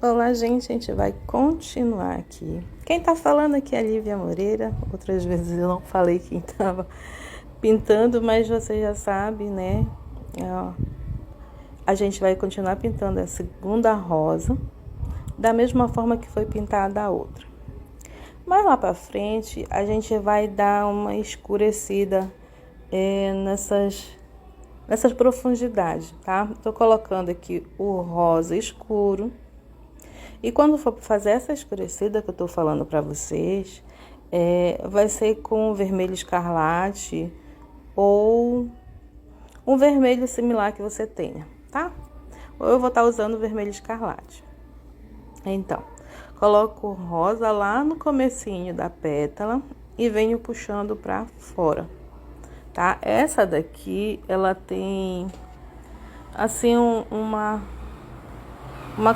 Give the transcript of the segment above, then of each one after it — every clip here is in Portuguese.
Olá, gente, a gente vai continuar aqui. Quem tá falando aqui é a Lívia Moreira. Outras vezes eu não falei quem tava pintando, mas você já sabe, né? Ó, a gente vai continuar pintando a segunda rosa, da mesma forma que foi pintada a outra. Mais lá pra frente, a gente vai dar uma escurecida nessas profundidades, tá? Tô colocando aqui o rosa escuro. E quando for fazer essa escurecida que eu tô falando para vocês, vai ser com vermelho escarlate ou um vermelho similar que você tenha, tá? Ou eu vou estar usando o vermelho escarlate. Então, coloco o rosa lá no comecinho da pétala e venho puxando para fora, tá? Essa daqui, ela tem assim uma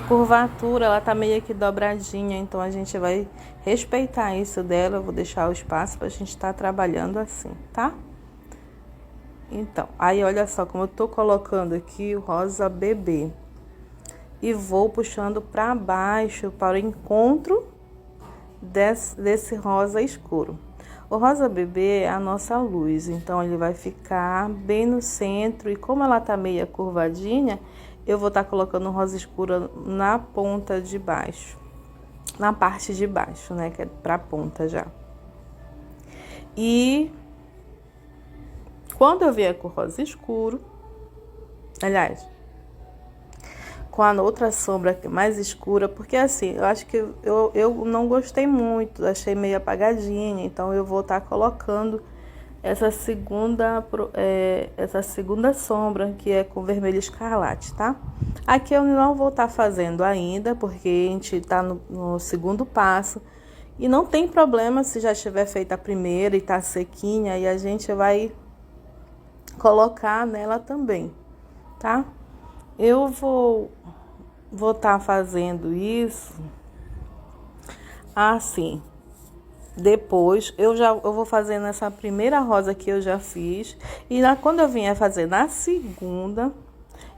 curvatura, ela tá meio que dobradinha, então a gente vai respeitar isso dela. Eu vou deixar o espaço pra gente estar trabalhando assim, tá? Então, aí olha só como eu tô colocando aqui o rosa bebê e vou puxando para baixo para o encontro desse rosa escuro. O rosa bebê é a nossa luz, então ele vai ficar bem no centro, e como ela tá meio curvadinha, eu vou estar colocando rosa escura na ponta de baixo, na parte de baixo, né, que é pra ponta já. E quando eu vier com o rosa escuro, aliás, com a outra sombra mais escura, porque assim, eu acho que eu não gostei muito, achei meio apagadinha, então eu vou estar colocando essa segunda sombra, que é com vermelho escarlate, tá? Aqui eu não vou estar fazendo ainda, porque a gente tá no segundo passo, e não tem problema se já tiver feita a primeira e tá sequinha, e a gente vai colocar nela também, tá? Eu vou estar fazendo isso assim. Depois eu vou fazendo essa primeira rosa que eu já fiz, e quando eu vier fazer na segunda,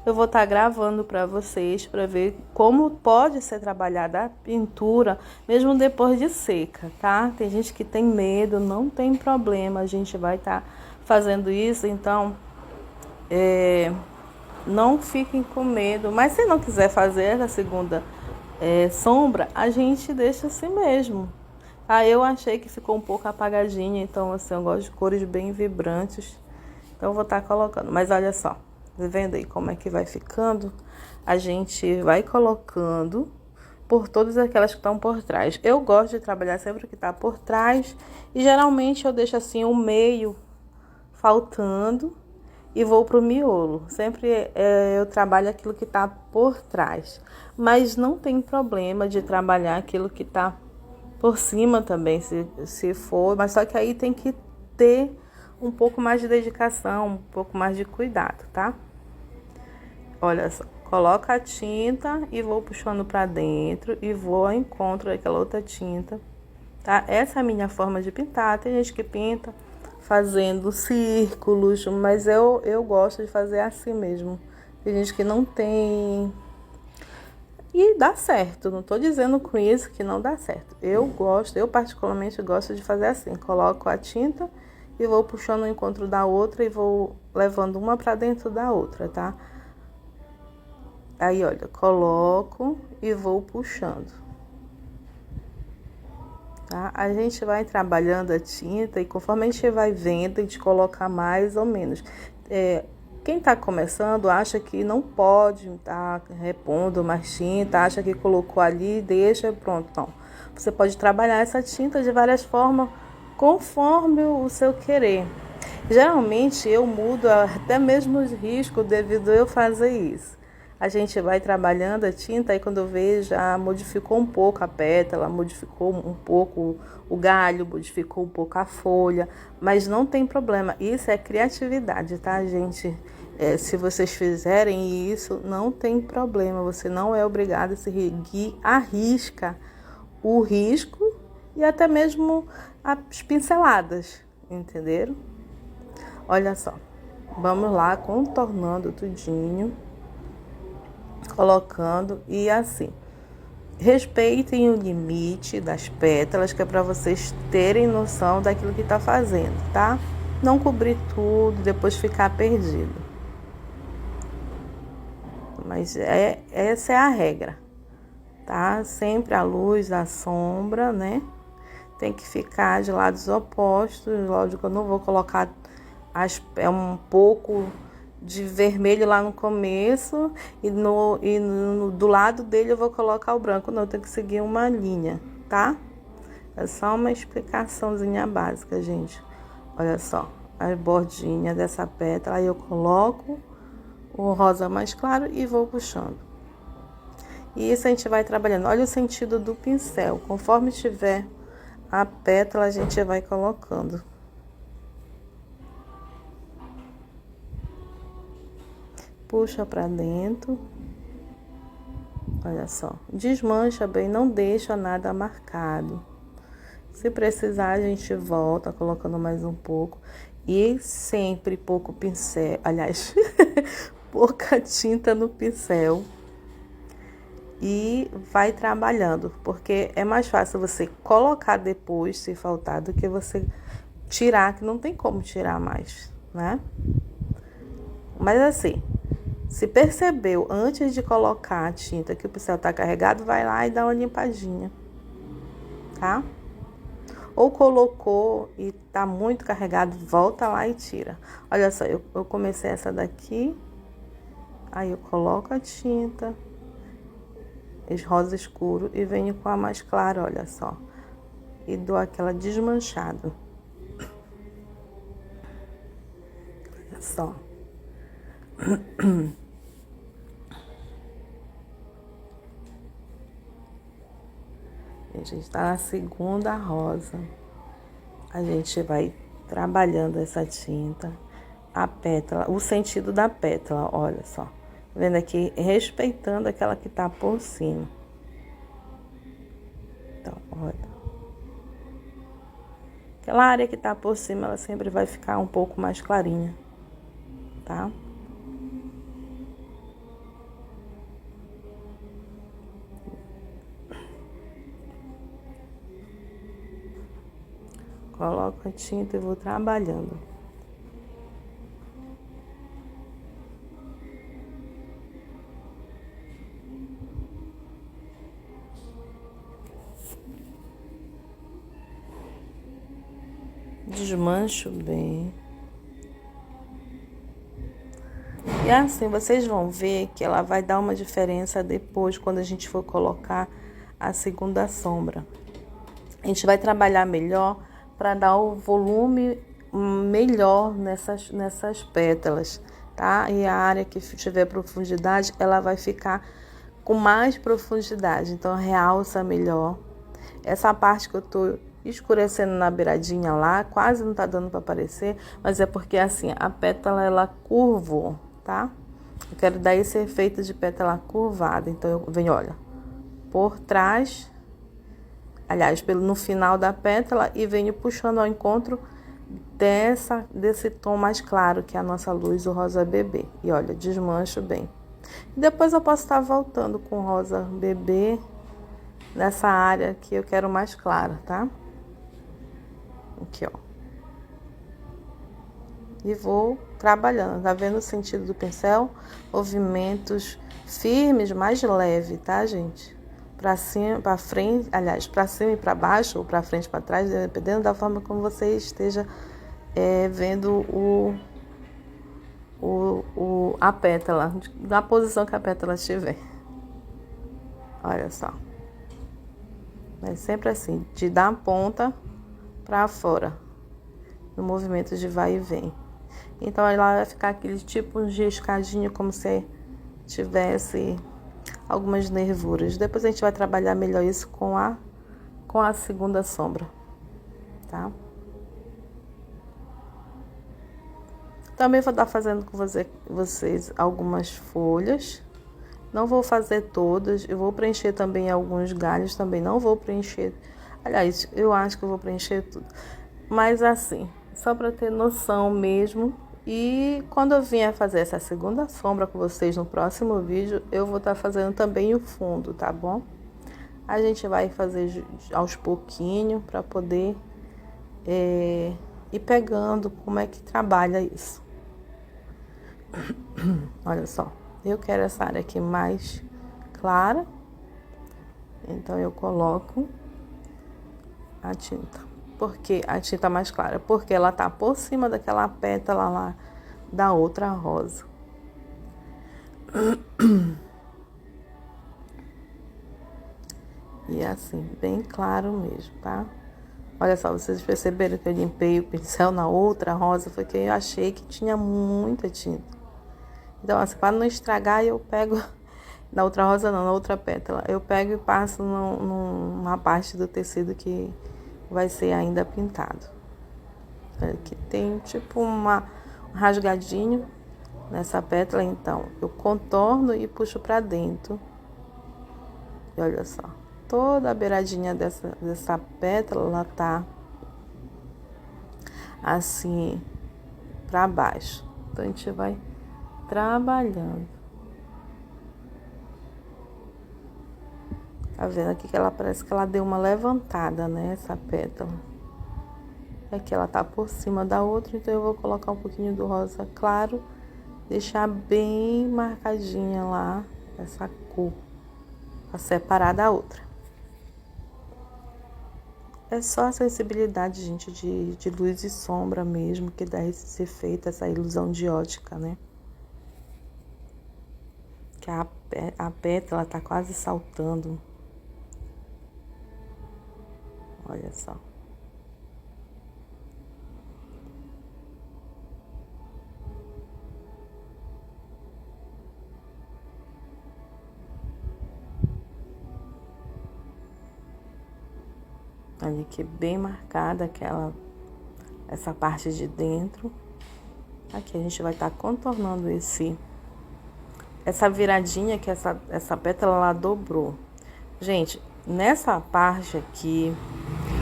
eu vou estar gravando para vocês, para ver como pode ser trabalhada a pintura mesmo depois de seca, tá? Tem gente que tem medo, não tem problema, a gente vai estar fazendo isso, então não fiquem com medo. Mas se não quiser fazer a segunda sombra, a gente deixa assim mesmo. Eu achei que ficou um pouco apagadinha, então assim, eu gosto de cores bem vibrantes, então eu vou estar colocando. Mas olha só, tá vendo aí como é que vai ficando? A gente vai colocando por todas aquelas que estão por trás. Eu gosto de trabalhar sempre o que está por trás, e geralmente eu deixo assim o meio faltando e vou pro miolo. Sempre eu trabalho aquilo que está por trás, mas não tem problema de trabalhar aquilo que está por cima também, se for, mas só que aí tem que ter um pouco mais de dedicação, um pouco mais de cuidado, tá? Olha só, coloca a tinta e vou puxando para dentro e vou ao encontro daquela outra tinta, tá? Essa é a minha forma de pintar. Tem gente que pinta fazendo círculos, mas eu gosto de fazer assim mesmo. Tem gente que não tem. E dá certo, não estou dizendo com isso que não dá certo. Eu particularmente gosto de fazer assim. Coloco a tinta e vou puxando o encontro da outra e vou levando uma para dentro da outra, tá? Aí, olha, coloco e vou puxando. Tá? A gente vai trabalhando a tinta e conforme a gente vai vendo, a gente coloca mais ou menos. Quem está começando acha que não pode estar repondo mais tinta, acha que colocou ali, deixa, pronto. Não. Você pode trabalhar essa tinta de várias formas, conforme o seu querer. Geralmente eu mudo até mesmo os riscos devido a eu fazer isso. A gente vai trabalhando a tinta e quando eu vejo, já modificou um pouco a pétala, modificou um pouco o galho, modificou um pouco a folha, mas não tem problema. Isso é criatividade, tá, gente? Se vocês fizerem isso, não tem problema. Você não é obrigado a seguir à risca o risco e até mesmo as pinceladas, entenderam? Olha só, vamos lá contornando tudinho, colocando e assim. respeitem o limite das pétalas, que é para vocês terem noção daquilo que está fazendo, tá? Não cobrir tudo, depois ficar perdido. Mas essa é a regra, tá? Sempre a luz, a sombra, né? Tem que ficar de lados opostos. Lógico, eu não vou colocar um pouco de vermelho lá no começo do lado dele eu vou colocar o branco. Não, eu tenho que seguir uma linha, tá? É só uma explicaçãozinha básica, gente. Olha só, a bordinha dessa pétala, aí eu coloco o rosa mais claro e vou puxando. E isso a gente vai trabalhando. Olha o sentido do pincel. Conforme tiver a pétala, a gente vai colocando. Puxa pra dentro. Olha só. Desmancha bem, não deixa nada marcado. Se precisar, a gente volta colocando mais um pouco. E sempre pouco pincel. Aliás, pouca tinta no pincel. E vai trabalhando, porque é mais fácil você colocar depois, se faltar, do que você tirar, que não tem como tirar mais, né? Mas assim, se percebeu antes de colocar a tinta que o pincel tá carregado, vai lá e dá uma limpadinha, tá? Ou colocou e tá muito carregado, volta lá e tira. Olha só, eu comecei essa daqui, aí eu coloco a tinta, rosa escuro, e venho com a mais clara, olha só. E dou aquela desmanchada. Olha só. A gente tá na segunda rosa. A gente vai trabalhando essa tinta, a pétala, o sentido da pétala, olha só. Vendo aqui, respeitando aquela que tá por cima. Então, olha. Aquela área que tá por cima, ela sempre vai ficar um pouco mais clarinha, tá? Coloco a tinta e vou trabalhando. Desmancho bem. E assim, vocês vão ver que ela vai dar uma diferença depois, quando a gente for colocar a segunda sombra. A gente vai trabalhar melhor para dar o volume melhor nessas pétalas, tá? E a área que tiver profundidade, ela vai ficar com mais profundidade, então realça melhor. Essa parte que eu tô escurecendo na beiradinha lá, quase não tá dando para aparecer, mas é porque assim, a pétala ela curvou, tá? Eu quero dar esse efeito de pétala curvada, então eu venho, olha, por trás, aliás, no final da pétala, e venho puxando ao encontro desse tom mais claro, que é a nossa luz, o rosa bebê. E olha, desmancho bem. E depois eu posso estar voltando com rosa bebê nessa área que eu quero mais clara, tá? Aqui, ó. E vou trabalhando, tá vendo o sentido do pincel? Movimentos firmes, mais leve, tá, gente? Pra cima, pra frente, aliás, pra cima e pra baixo, ou pra frente e pra trás, dependendo da forma como você esteja vendo a pétala, da posição que a pétala estiver. Olha só. É sempre assim, de dar a ponta pra fora, no movimento de vai e vem. Então ela vai ficar aquele tipo de riscadinho, como se tivesse algumas nervuras. Depois a gente vai trabalhar melhor isso com a segunda sombra, tá? Também vou estar fazendo com vocês algumas folhas. Não vou fazer todas, eu vou preencher também alguns galhos, também não vou preencher. Aliás, eu acho que eu vou preencher tudo. Mas assim, só para ter noção mesmo. E quando eu vier fazer essa segunda sombra com vocês no próximo vídeo, eu vou estar fazendo também o fundo, tá bom? A gente vai fazer aos pouquinhos para poder ir pegando como é que trabalha isso. Olha só, eu quero essa área aqui mais clara, então eu coloco a tinta. Por que a tinta mais clara? Porque ela tá por cima daquela pétala lá da outra rosa. E assim, bem claro mesmo, tá? Olha só, vocês perceberam que eu limpei o pincel na outra rosa, porque eu achei que tinha muita tinta. Então, assim, para não estragar, eu pego... Na outra rosa não, na outra pétala. Eu pego e passo numa parte do tecido que vai ser ainda pintado. Aqui tem tipo um rasgadinho nessa pétala, então eu contorno e puxo para dentro. E olha só, toda a beiradinha dessa pétala, ela tá assim para baixo. Então a gente vai trabalhando. Tá vendo aqui que ela parece que ela deu uma levantada, né, essa pétala. Aqui ela tá por cima da outra, então eu vou colocar um pouquinho do rosa claro, deixar bem marcadinha lá essa cor, pra separar da outra. É só a sensibilidade, gente, de luz e sombra mesmo, que dá esse efeito, essa ilusão de ótica, né? Que a pétala tá quase saltando. Olha só. Ali que é bem marcada essa parte de dentro. Aqui a gente vai estar contornando essa viradinha que essa pétala lá dobrou. Gente, nessa parte aqui,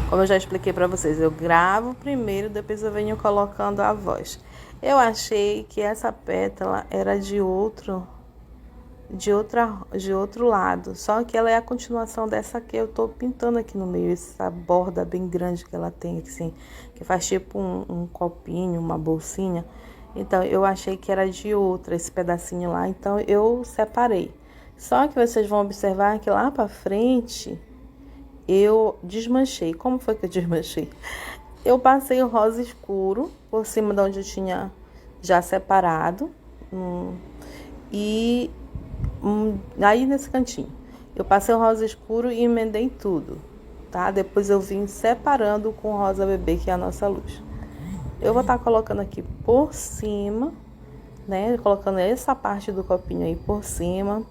como eu já expliquei pra vocês, eu gravo primeiro, depois eu venho colocando a voz. Eu achei que essa pétala era de outro lado, só que ela é a continuação dessa que eu tô pintando aqui no meio, essa borda bem grande que ela tem, assim, que faz tipo um copinho, uma bolsinha. Então eu achei que era de outra, esse pedacinho lá, então eu separei. Só que vocês vão observar que lá pra frente eu desmanchei. Como foi que eu desmanchei? Eu passei o rosa escuro por cima de onde eu tinha já separado. E aí nesse cantinho eu passei o rosa escuro e emendei tudo, tá? Depois eu vim separando com o rosa bebê, que é a nossa luz. Eu vou estar colocando aqui por cima, né? Colocando essa parte do copinho aí por cima.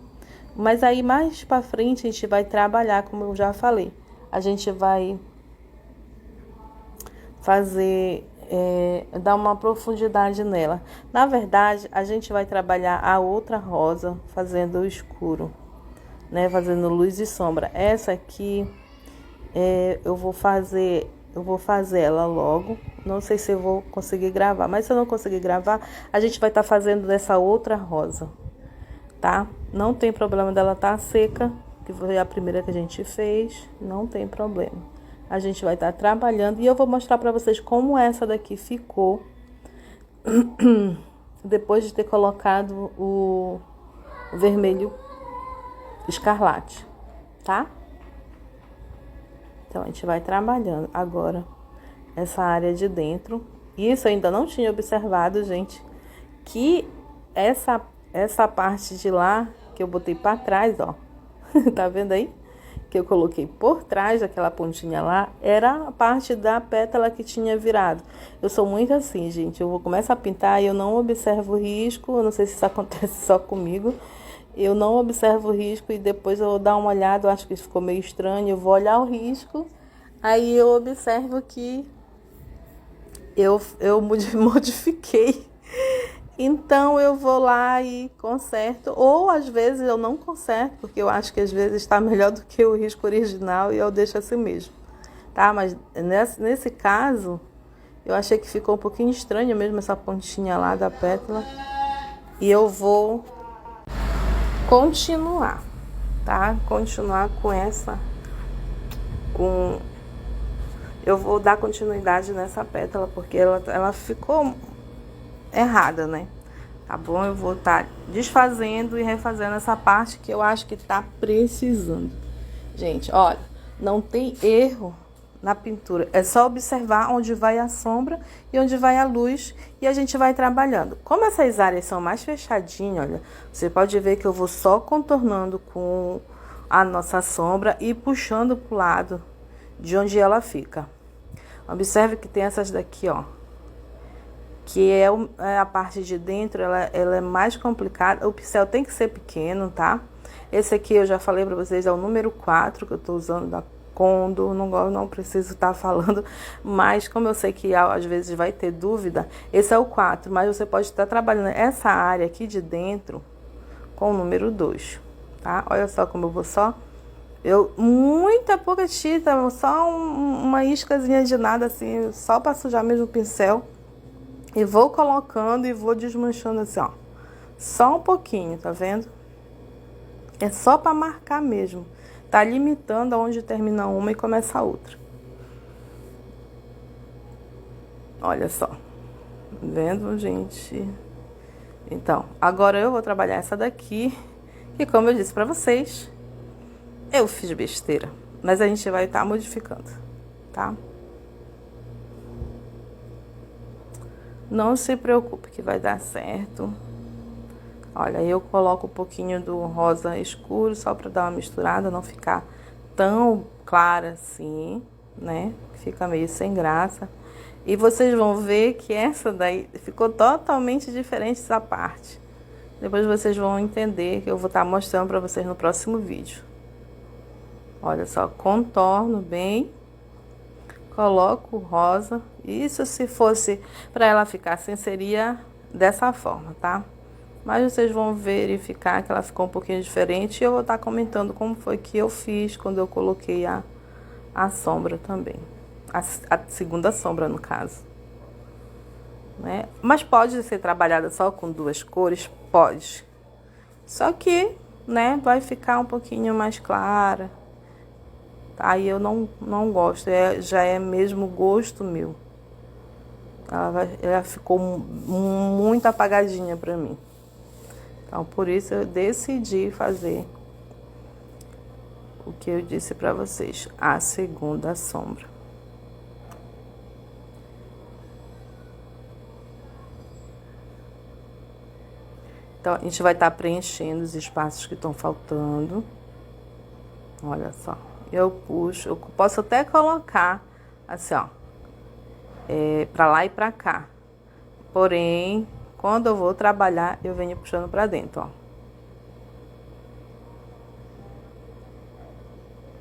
Mas aí mais pra frente a gente vai trabalhar, como eu já falei. A gente vai fazer, dar uma profundidade nela. Na verdade, a gente vai trabalhar a outra rosa fazendo o escuro, né? Fazendo luz e sombra. Essa aqui, eu vou fazer ela logo. Não sei se eu vou conseguir gravar, mas se eu não conseguir gravar, a gente vai estar fazendo dessa outra rosa, tá? Não tem problema dela estar seca, que foi a primeira que a gente fez, não tem problema. A gente vai estar trabalhando e eu vou mostrar para vocês como essa daqui ficou depois de ter colocado o vermelho escarlate, tá? Então a gente vai trabalhando agora essa área de dentro. Isso eu ainda não tinha observado, gente, que essa parte de lá que eu botei para trás, ó, tá vendo aí? Que eu coloquei por trás daquela pontinha lá, era a parte da pétala que tinha virado. Eu sou muito assim, gente, eu vou começar a pintar e eu não observo o risco, eu não sei se isso acontece só comigo, eu não observo o risco e depois eu vou dar uma olhada, eu acho que isso ficou meio estranho, eu vou olhar o risco, aí eu observo que eu modifiquei. Então eu vou lá e conserto, ou às vezes eu não conserto, porque eu acho que às vezes está melhor do que o risco original e eu deixo assim mesmo, tá? Mas nesse caso, eu achei que ficou um pouquinho estranho mesmo essa pontinha lá da pétala, e eu vou continuar, tá? Continuar com essa com... Eu vou dar continuidade nessa pétala, porque ela ficou errada, né? Tá bom? Eu vou estar desfazendo e refazendo essa parte que eu acho que tá precisando. Gente, olha, não tem erro na pintura. É só observar onde vai a sombra e onde vai a luz e a gente vai trabalhando. Como essas áreas são mais fechadinhas, olha, você pode ver que eu vou só contornando com a nossa sombra e puxando pro lado de onde ela fica. Observe que tem essas daqui, ó, que é a parte de dentro, ela é mais complicada. O pincel tem que ser pequeno, tá? Esse aqui eu já falei pra vocês, é o número 4 que eu tô usando da Condor, não preciso estar falando, mas como eu sei que às vezes vai ter dúvida, esse é o 4, mas você pode estar trabalhando essa área aqui de dentro com o número 2, tá? Olha só como eu vou muita pouca tinta, só uma iscazinha de nada assim, só para sujar mesmo o pincel. E vou colocando e vou desmanchando assim, ó. Só um pouquinho, tá vendo? É só para marcar mesmo. Tá limitando aonde termina uma e começa a outra. Olha só. Vendo, gente? Então, agora eu vou trabalhar essa daqui. E como eu disse para vocês, eu fiz besteira. Mas a gente vai estar modificando, tá? Não se preocupe que vai dar certo. Olha, eu coloco um pouquinho do rosa escuro só para dar uma misturada, não ficar tão clara assim, né? Fica meio sem graça. E vocês vão ver que essa daí ficou totalmente diferente dessa parte. Depois vocês vão entender que eu vou estar mostrando para vocês no próximo vídeo. Olha só, contorno bem, coloco o rosa. Isso se fosse para ela ficar assim, seria dessa forma, tá? Mas vocês vão verificar que ela ficou um pouquinho diferente. E eu vou estar comentando como foi que eu fiz quando eu coloquei a sombra também. A segunda sombra, no caso. Né? Mas pode ser trabalhada só com duas cores? Pode. Só que, né, vai ficar um pouquinho mais clara. Aí eu não gosto. Já é mesmo gosto meu. Ela ficou muito apagadinha pra mim. Então, por isso eu decidi fazer o que eu disse para vocês, a segunda sombra. Então, a gente vai estar preenchendo os espaços que estão faltando. Olha só, eu puxo, eu posso até colocar assim, ó, para lá e para cá. Porém, quando eu vou trabalhar, eu venho puxando para dentro, ó.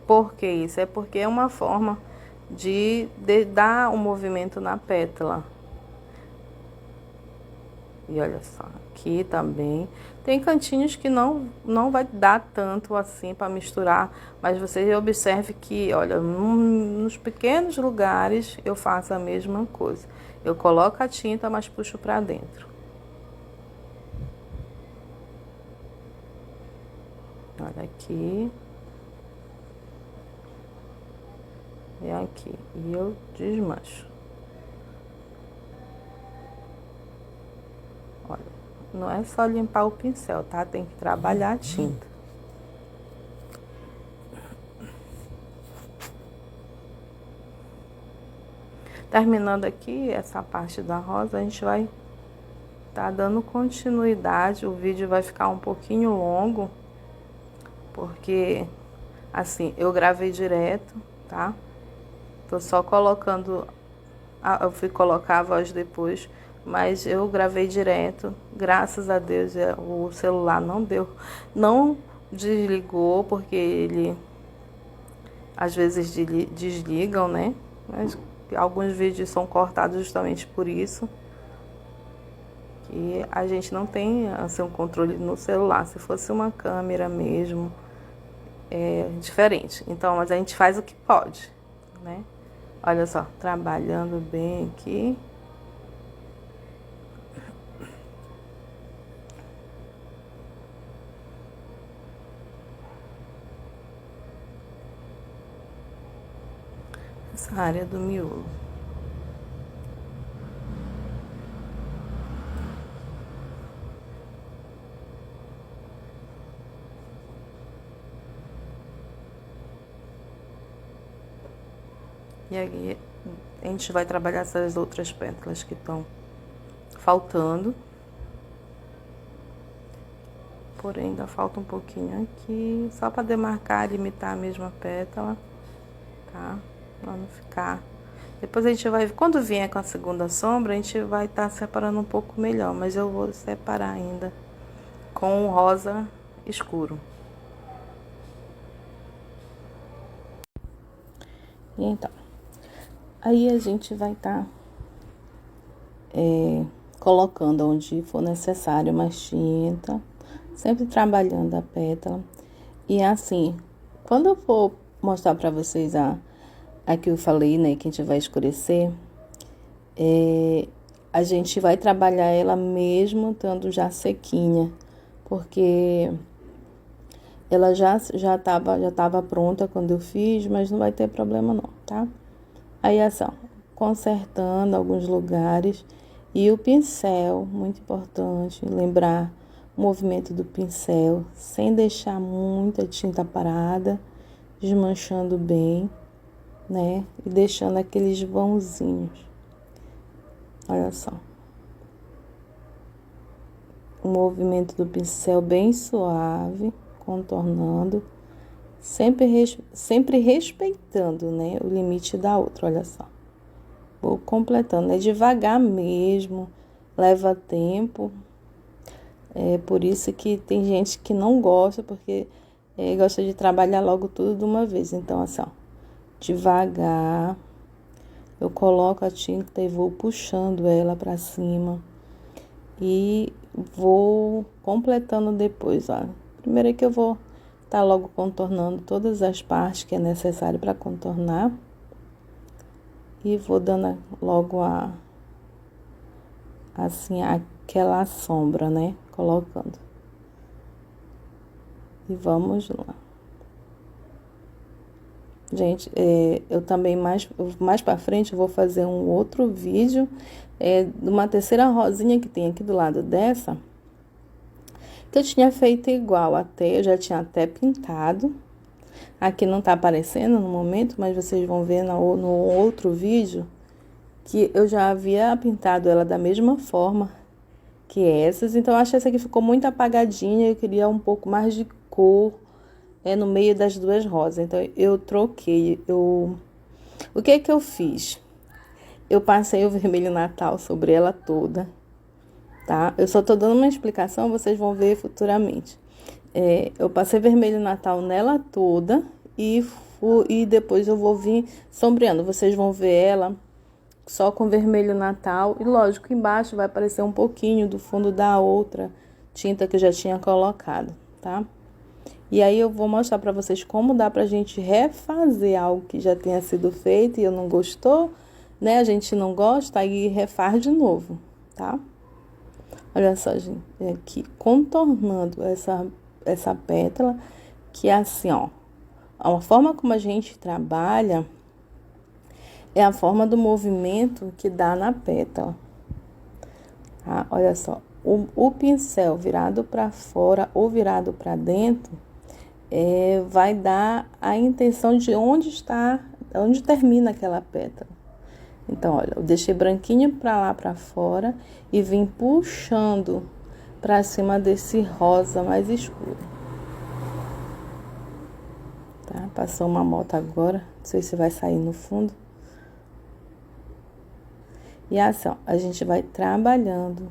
Por que isso? É porque é uma forma de dar um movimento na pétala. E olha só, aqui também. Tem cantinhos que não vai dar tanto assim para misturar, mas você observe que, olha, nos pequenos lugares eu faço a mesma coisa. Eu coloco a tinta, mas puxo para dentro. Olha aqui. E aqui. E eu desmancho. Olha, não é só limpar o pincel, tá? Tem que trabalhar a tinta. Terminando aqui essa parte da rosa, a gente vai tá dando continuidade. O vídeo vai ficar um pouquinho longo, porque assim, eu gravei direto, tá? Tô só colocando, eu fui colocar a voz depois, mas eu gravei direto. Graças a Deus o celular não desligou, porque ele às vezes desligam, né? Mas alguns vídeos são cortados justamente por isso. Que a gente não tem assim, um controle no celular. Se fosse uma câmera mesmo, é diferente. Então, mas a gente faz o que pode, né? Olha só, trabalhando bem aqui. essa área do miolo. E aí a gente vai trabalhar essas outras pétalas que estão faltando. Porém, ainda falta um pouquinho aqui, só para demarcar, limitar a mesma pétala, tá? Pra não ficar... Depois a gente vai, quando vier com a segunda sombra, a gente vai estar separando um pouco melhor, mas eu vou separar ainda com o rosa escuro. E então, aí a gente vai estar colocando onde for necessário mais tinta, sempre trabalhando a pétala. E assim, quando eu for mostrar para vocês a que eu falei, né, que a gente vai escurecer, a gente vai trabalhar ela mesmo estando já sequinha, porque ela já tava pronta quando eu fiz, mas não vai ter problema não, tá? Aí assim, consertando alguns lugares, e o pincel, muito importante, lembrar o movimento do pincel, sem deixar muita tinta parada, desmanchando bem, né? E deixando aqueles vãozinhos. Olha só. O movimento do pincel bem suave, contornando, sempre respeitando, né, o limite da outra, olha só. Vou completando, é devagar mesmo, leva tempo. É por isso que tem gente que não gosta, porque gosta de trabalhar logo tudo de uma vez. Então, assim, ó, devagar, eu coloco a tinta e vou puxando ela para cima e vou completando depois, ó. Primeiro é que eu vou estar logo contornando todas as partes que é necessário para contornar. E vou dando logo assim, aquela sombra, né? Colocando. E vamos lá. Gente, eu também mais para frente eu vou fazer um outro vídeo de uma terceira rosinha que tem aqui do lado dessa, que eu tinha feito igual eu já tinha até pintado. Aqui não tá aparecendo no momento, mas vocês vão ver no outro vídeo que eu já havia pintado ela da mesma forma que essas. Então, eu acho que essa aqui ficou muito apagadinha, eu queria um pouco mais de cor no meio das duas rosas. Então, eu troquei. O que é que eu fiz? Eu passei o vermelho natal sobre ela toda, tá? Eu só tô dando uma explicação, vocês vão ver futuramente. Eu passei vermelho natal nela toda e depois eu vou vir sombreando. Vocês vão ver ela só com vermelho natal. E lógico, embaixo vai aparecer um pouquinho do fundo da outra tinta que eu já tinha colocado, tá? E aí eu vou mostrar pra vocês como dá pra gente refazer algo que já tenha sido feito e eu não gostou, né? A gente não gosta, aí refaz de novo, tá? Olha só, gente, aqui contornando essa pétala, que é assim, ó. A forma como a gente trabalha é a forma do movimento que dá na pétala. Tá? Olha só, o pincel virado para fora ou virado para dentro vai dar a intenção de onde termina aquela pétala. Então, olha, eu deixei branquinho para lá para fora e vim puxando para cima desse rosa mais escuro. Tá? Passou uma moto agora, não sei se vai sair no fundo. E assim, ó, a gente vai trabalhando,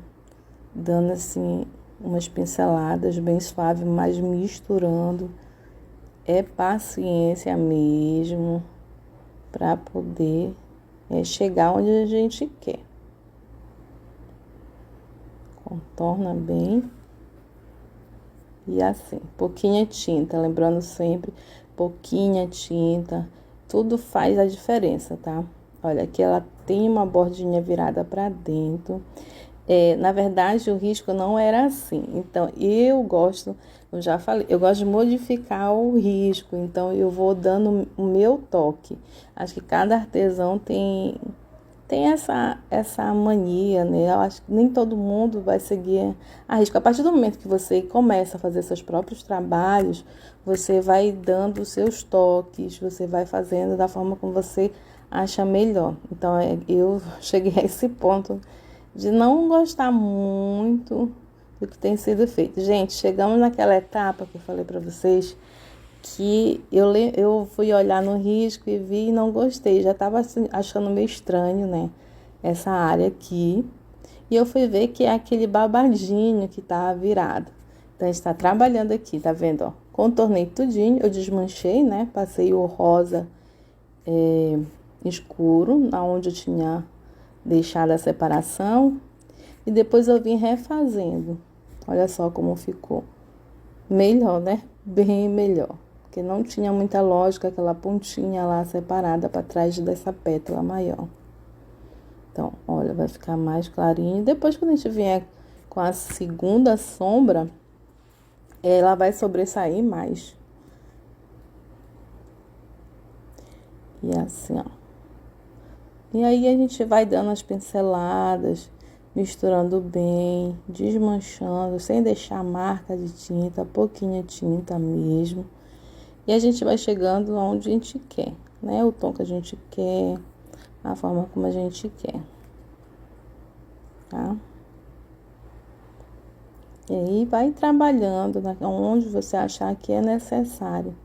dando assim umas pinceladas bem suaves, mas misturando. É paciência mesmo para poder chegar onde a gente quer. Contorna bem. E assim, pouquinha tinta, lembrando sempre, pouquinha tinta, tudo faz a diferença, tá? Olha, aqui ela tem uma bordinha virada para dentro. Na verdade, o risco não era assim. Então, eu gosto, eu já falei, eu gosto de modificar o risco, então eu vou dando o meu toque. Acho que cada artesão tem essa mania, né? Eu acho que nem todo mundo vai seguir a risco. A partir do momento que você começa a fazer seus próprios trabalhos, você vai dando os seus toques, você vai fazendo da forma como você acha melhor. Então, eu cheguei a esse ponto de não gostar muito do que tem sido feito. Gente, chegamos naquela etapa que eu falei para vocês, que eu fui olhar no risco e vi e não gostei. Já estava achando meio estranho, né? Essa área aqui. E eu fui ver que é aquele babadinho que tá virado. Então, a gente está trabalhando aqui, tá vendo? Ó, contornei tudinho, eu desmanchei, né? Passei o rosa escuro, onde eu tinha deixado a separação. E depois eu vim refazendo. Olha só como ficou. Melhor, né? Bem melhor. Porque não tinha muita lógica aquela pontinha lá separada para trás dessa pétala maior. Então, olha, vai ficar mais clarinho. Depois, quando a gente vier com a segunda sombra, ela vai sobressair mais. E assim, ó. E aí a gente vai dando as pinceladas, misturando bem, desmanchando, sem deixar marca de tinta, pouquinha tinta mesmo. E a gente vai chegando onde a gente quer, né? O tom que a gente quer, a forma como a gente quer, tá? E aí vai trabalhando onde você achar que é necessário.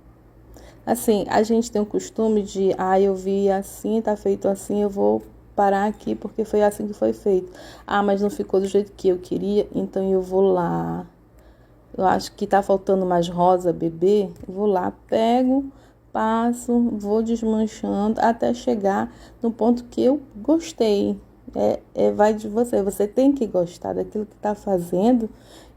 Assim, a gente tem o costume de, eu vi assim, tá feito assim, eu vou parar aqui porque foi assim que foi feito. Mas não ficou do jeito que eu queria, então eu vou lá. Eu acho que tá faltando mais rosa bebê, eu vou lá, pego, passo, vou desmanchando até chegar no ponto que eu gostei. Vai de você. Você tem que gostar daquilo que tá fazendo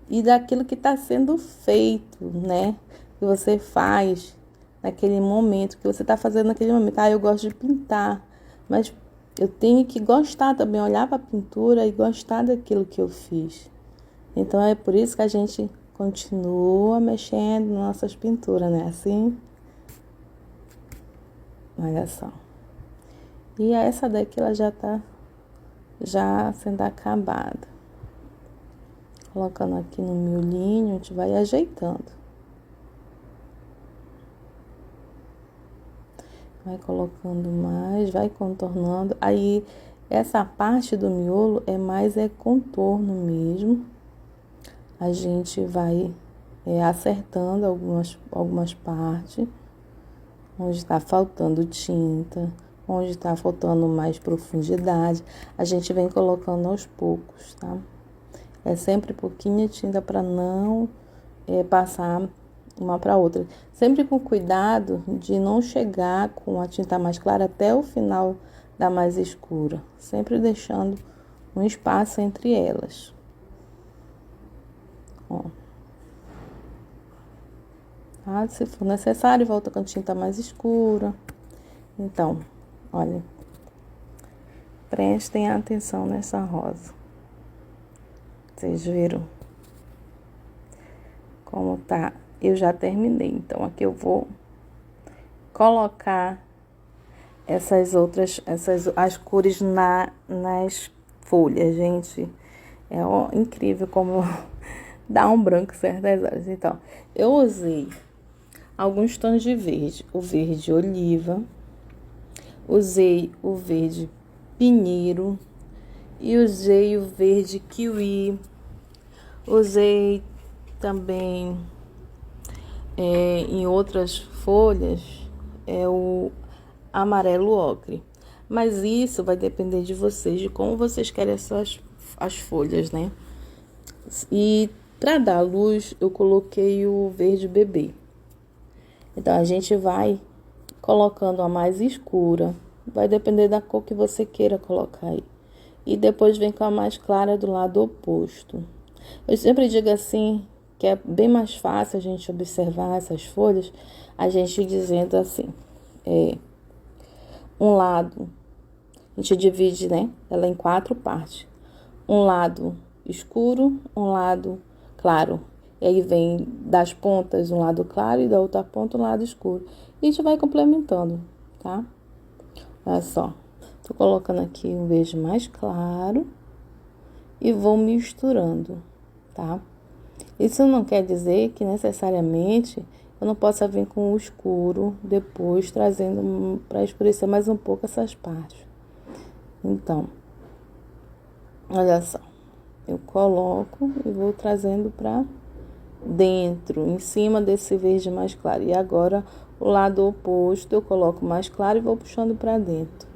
e daquilo que tá sendo feito, né? Que você faz naquele momento, que você tá fazendo naquele momento. Eu gosto de pintar, mas eu tenho que gostar também, olhar para a pintura e gostar daquilo que eu fiz. Então, é por isso que a gente continua mexendo nas nossas pinturas, né? Assim. Olha só. E essa daqui, ela já tá sendo acabada. Colocando aqui no miolinho, a gente vai ajeitando. Vai colocando mais, vai contornando. Aí, essa parte do miolo é mais contorno mesmo. A gente vai acertando algumas partes, onde está faltando tinta, onde está faltando mais profundidade. A gente vem colocando aos poucos, tá? É sempre pouquinha tinta para não passar uma para outra. Sempre com cuidado de não chegar com a tinta mais clara até o final da mais escura. Sempre deixando um espaço entre elas. Ó. Tá? Se for necessário, volta com tinta mais escura. Então, olha. Prestem atenção nessa rosa. Vocês viram como tá? Eu já terminei. Então, aqui eu vou colocar as cores nas folhas, gente. Incrível como dá um branco certas horas. Então, eu usei alguns tons de verde. O verde oliva, usei o verde pinheiro e usei o verde kiwi. Usei também em outras folhas o amarelo ocre. Mas isso vai depender de vocês, de como vocês querem as folhas, né? E para dar luz, eu coloquei o verde bebê. Então, a gente vai colocando a mais escura. Vai depender da cor que você queira colocar aí. E depois vem com a mais clara do lado oposto. Eu sempre digo assim, que é bem mais fácil a gente observar essas folhas, a gente dizendo assim, um lado, a gente divide, né, ela em 4 partes. Um lado escuro, um lado claro. E aí vem das pontas um lado claro e da outra ponta um lado escuro. E a gente vai complementando, tá? Olha só. Tô colocando aqui um verde mais claro e vou misturando, tá? Isso não quer dizer que necessariamente eu não possa vir com o escuro depois, trazendo para escurecer mais um pouco essas partes. Então, olha só. Eu coloco e vou trazendo para dentro, em cima desse verde mais claro. E agora, o lado oposto, eu coloco mais claro e vou puxando para dentro.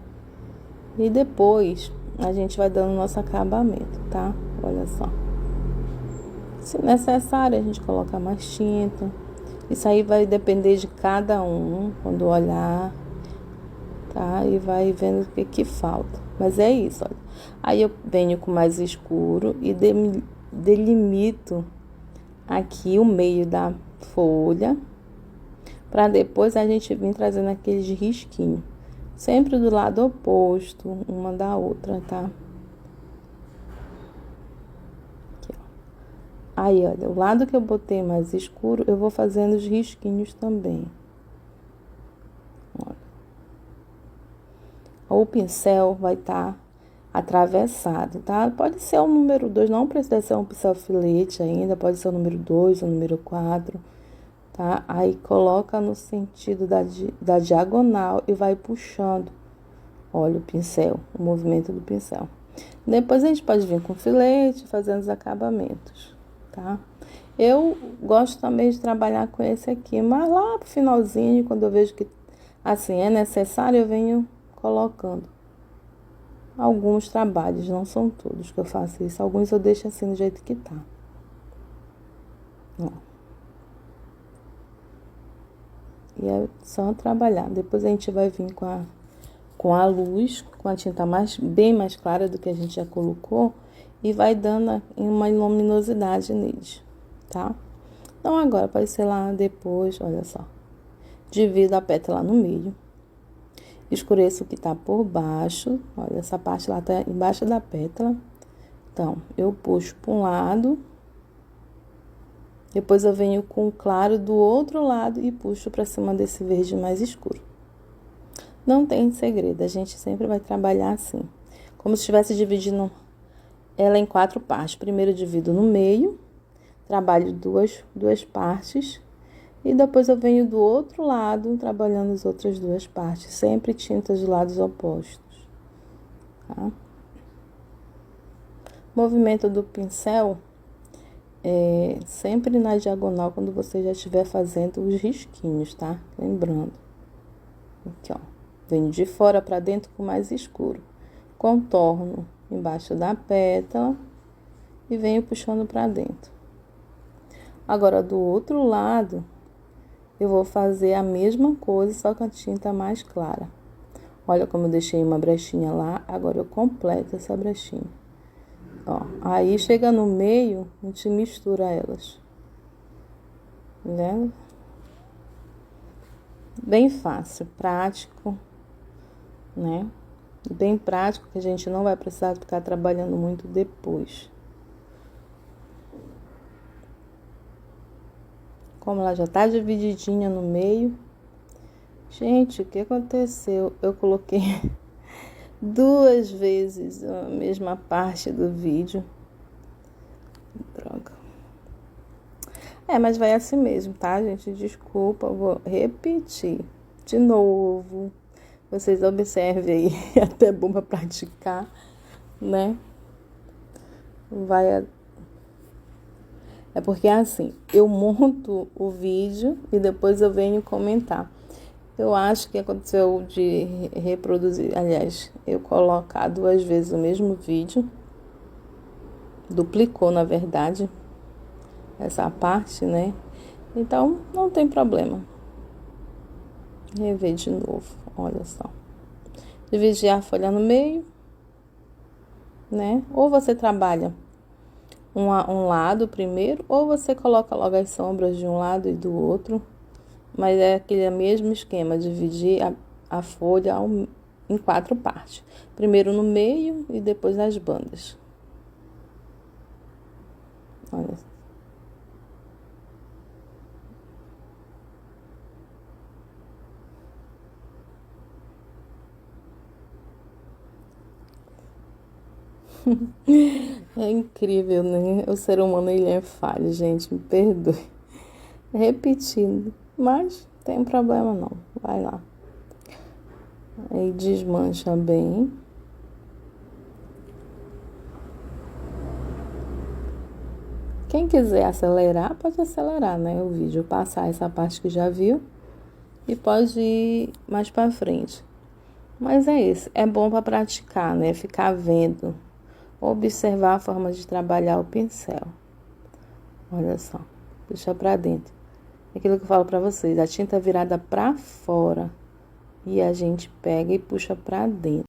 E depois, a gente vai dando nosso acabamento, tá? Olha só. Se necessário, a gente coloca mais tinta. Isso aí vai depender de cada um, quando olhar, tá? E vai vendo o que falta. Mas é isso, olha. Aí eu venho com mais escuro e delimito aqui o meio da folha, para depois a gente vir trazendo aqueles risquinhos. Sempre do lado oposto, uma da outra, tá? Aí, olha, o lado que eu botei mais escuro, eu vou fazendo os risquinhos também. Olha. O pincel vai estar atravessado, tá? Pode ser o número 2, não precisa ser um pincel filete ainda, pode ser o número 2, o número 4, tá? Aí coloca no sentido da diagonal e vai puxando. Olha o pincel, o movimento do pincel. Depois a gente pode vir com filete, fazendo os acabamentos, tá? Eu gosto também de trabalhar com esse aqui, mas lá pro finalzinho, quando eu vejo que assim é necessário, eu venho colocando. Alguns trabalhos, não são todos que eu faço isso. Alguns eu deixo assim do jeito que tá. Ó. E é só trabalhar. Depois a gente vai vir com a luz, com a tinta bem mais clara do que a gente já colocou. E vai dando uma luminosidade neles, tá? Então agora pode ser lá depois, olha só. Divido a pétala no meio. Escureço o que tá por baixo. Olha, essa parte lá tá embaixo da pétala. Então, eu puxo para um lado. Depois eu venho com o claro do outro lado e puxo para cima desse verde mais escuro. Não tem segredo, a gente sempre vai trabalhar assim. Como se estivesse dividindo ela em 4 partes. Primeiro eu divido no meio, trabalho duas partes. E depois eu venho do outro lado, trabalhando as outras 2 partes. Sempre tintas de lados opostos. Tá? Movimento do pincel é sempre na diagonal, quando você já estiver fazendo os risquinhos, tá? Lembrando. Aqui, ó. Venho de fora para dentro com mais escuro. Contorno embaixo da pétala e venho puxando para dentro. Agora, do outro lado, eu vou fazer a mesma coisa, só com a tinta mais clara. Olha como eu deixei uma brechinha lá, agora eu completo essa brechinha. Ó, aí chega no meio, a gente mistura elas. Entendeu? Bem fácil, prático, né? Bem prático, que a gente não vai precisar ficar trabalhando muito depois. Como ela já tá divididinha no meio. Gente, o que aconteceu? Eu coloquei 2 vezes a mesma parte do vídeo. Droga. Mas vai assim mesmo, tá, gente? Desculpa, eu vou repetir de novo. Vocês observem aí, é até bom pra praticar, né? É porque assim, eu monto o vídeo e depois eu venho comentar. Eu acho que aconteceu de reproduzir, aliás, eu colocar 2 vezes o mesmo vídeo. Duplicou, na verdade, essa parte, né? Então, não tem problema. Rever de novo, olha só. Dividir a folha no meio, né? Ou você trabalha um lado primeiro, ou você coloca logo as sombras de um lado e do outro. Mas é aquele mesmo esquema, dividir a folha em 4 partes. Primeiro no meio e depois nas bandas. Olha. É incrível, né? O ser humano, ele é falho, gente, me perdoe. Repetindo, mas tem problema não. Vai lá. Aí desmancha bem. Quem quiser acelerar, pode acelerar, né? O vídeo, passar essa parte que já viu e pode ir mais pra frente. Mas é isso, é bom para praticar, né? Ficar vendo, observar a forma de trabalhar o pincel. Olha só, puxa pra dentro. Aquilo que eu falo pra vocês, a tinta virada pra fora e a gente pega e puxa pra dentro.